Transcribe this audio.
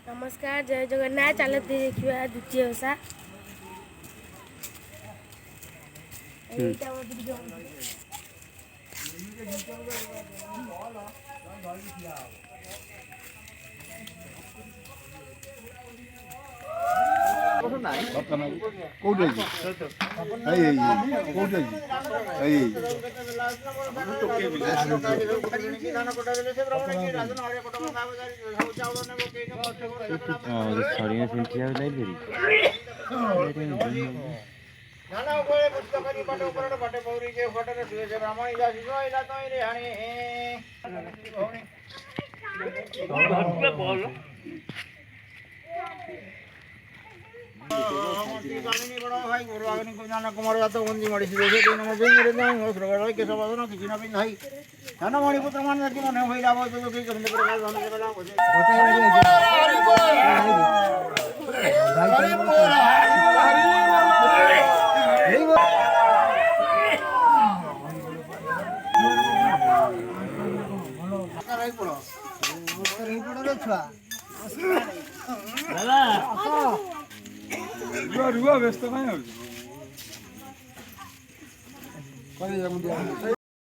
नमस्कार जय जगन्नाथ चलते देखिए द्वितीय ओषा कुमार जात बंदी मणिपुत्र मान रुआ व्यस्त कहीं हो